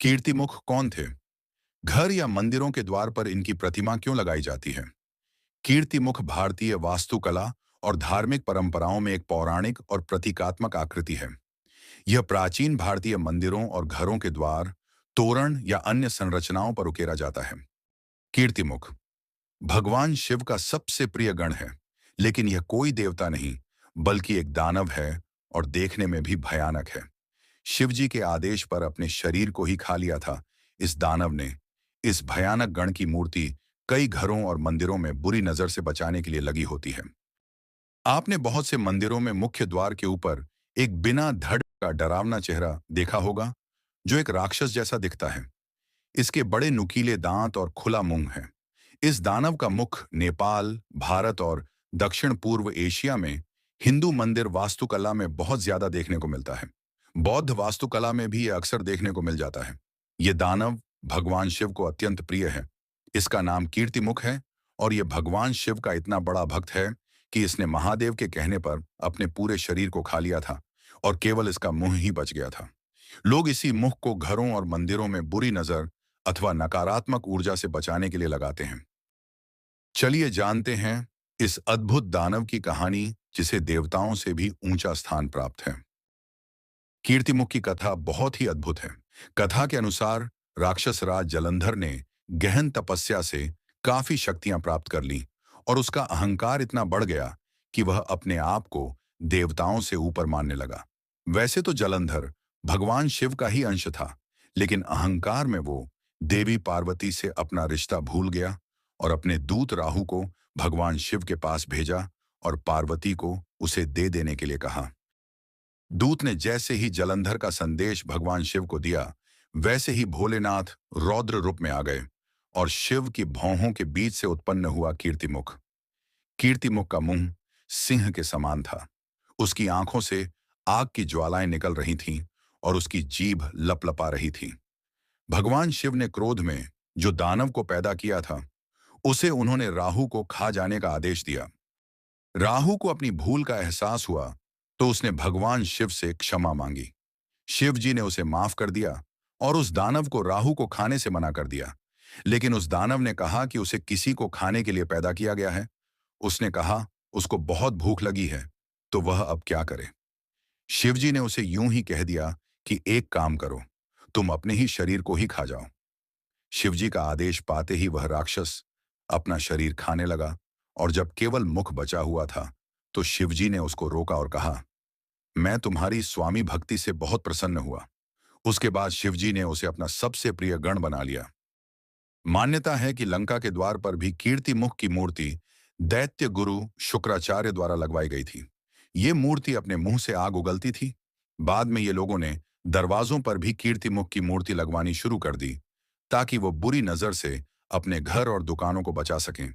कीर्तिमुख कौन थे? घर या मंदिरों के द्वार पर इनकी प्रतिमा क्यों लगाई जाती है? कीर्तिमुख भारतीय वास्तुकला और धार्मिक परंपराओं में एक पौराणिक और प्रतीकात्मक आकृति है। यह प्राचीन भारतीय मंदिरों और घरों के द्वार, तोरण या अन्य संरचनाओं पर उकेरा जाता है। कीर्तिमुख भगवान शिव का सबसे प्रिय गण है, लेकिन यह कोई देवता नहीं, बल्कि एक दानव है और देखने में भी भयानक है। शिव जी के आदेश पर अपने शरीर को ही खा लिया था इस दानव ने। इस भयानक गण की मूर्ति कई घरों और मंदिरों में बुरी नजर से बचाने के लिए लगी होती है। आपने बहुत से मंदिरों में मुख्य द्वार के ऊपर एक बिना धड़ का डरावना चेहरा देखा होगा, जो एक राक्षस जैसा दिखता है। इसके बड़े नुकीले दांत और खुला मुंह है। इस दानव का मुख नेपाल, भारत और दक्षिण पूर्व एशिया में हिंदू मंदिर वास्तुकला में बहुत ज्यादा देखने को मिलता है। बौद्ध वास्तुकला में भी यह अक्सर देखने को मिल जाता है। ये दानव भगवान शिव को अत्यंत प्रिय है। इसका नाम कीर्तिमुख है और यह भगवान शिव का इतना बड़ा भक्त है कि इसने महादेव के कहने पर अपने पूरे शरीर को खा लिया था और केवल इसका मुंह ही बच गया था। लोग इसी मुख को घरों और मंदिरों में बुरी नजर अथवा नकारात्मक ऊर्जा से बचाने के लिए लगाते हैं। चलिए जानते हैं इस अद्भुत दानव की कहानी, जिसे देवताओं से भी ऊंचा स्थान प्राप्त है। कीर्तिमुख की कथा बहुत ही अद्भुत है। कथा के अनुसार राक्षस राज जलंधर ने गहन तपस्या से काफी शक्तियां प्राप्त कर ली और उसका अहंकार इतना बढ़ गया कि वह अपने आप को देवताओं से ऊपर मानने लगा। वैसे तो जलंधर भगवान शिव का ही अंश था, लेकिन अहंकार में वो देवी पार्वती से अपना रिश्ता भूल गया और अपने दूत राहु को भगवान शिव के पास भेजा और पार्वती को उसे दे देने के लिए कहा। दूत ने जैसे ही जलंधर का संदेश भगवान शिव को दिया, वैसे ही भोलेनाथ रौद्र रूप में आ गए और शिव की भौहों के बीच से उत्पन्न हुआ कीर्तिमुख। कीर्तिमुख का मुंह सिंह के समान था। उसकी आंखों से आग की ज्वालाएं निकल रही थीं और उसकी जीभ लपलपा रही थी। भगवान शिव ने क्रोध में जो दानव को पैदा किया था, उसे उन्होंने राहु को खा जाने का आदेश दिया। राहु को अपनी भूल का एहसास हुआ तो उसने भगवान शिव से क्षमा मांगी। शिव जी ने उसे माफ कर दिया और उस दानव को राहु को खाने से मना कर दिया। लेकिन उस दानव ने कहा कि उसे किसी को खाने के लिए पैदा किया गया है। उसने कहा उसको बहुत भूख लगी है, तो वह अब क्या करे। शिव जी ने उसे यूं ही कह दिया कि एक काम करो, तुम अपने ही शरीर को ही खा जाओ। शिव जी का आदेश पाते ही वह राक्षस अपना शरीर खाने लगा और जब केवल मुख बचा हुआ था, तो शिव जी ने उसको रोका और कहा, मैं तुम्हारी स्वामी भक्ति से बहुत प्रसन्न हुआ। उसके बाद शिवजी ने उसे अपना सबसे प्रिय गण बना लिया। मान्यता है कि लंका के द्वार पर भी कीर्तिमुख की मूर्ति दैत्य गुरु शुक्राचार्य द्वारा लगवाई गई थी। ये मूर्ति अपने मुंह से आग उगलती थी। बाद में ये लोगों ने दरवाजों पर भी कीर्तिमुख की मूर्ति लगवानी शुरू कर दी, ताकि वो बुरी नजर से अपने घर और दुकानों को बचा सकें।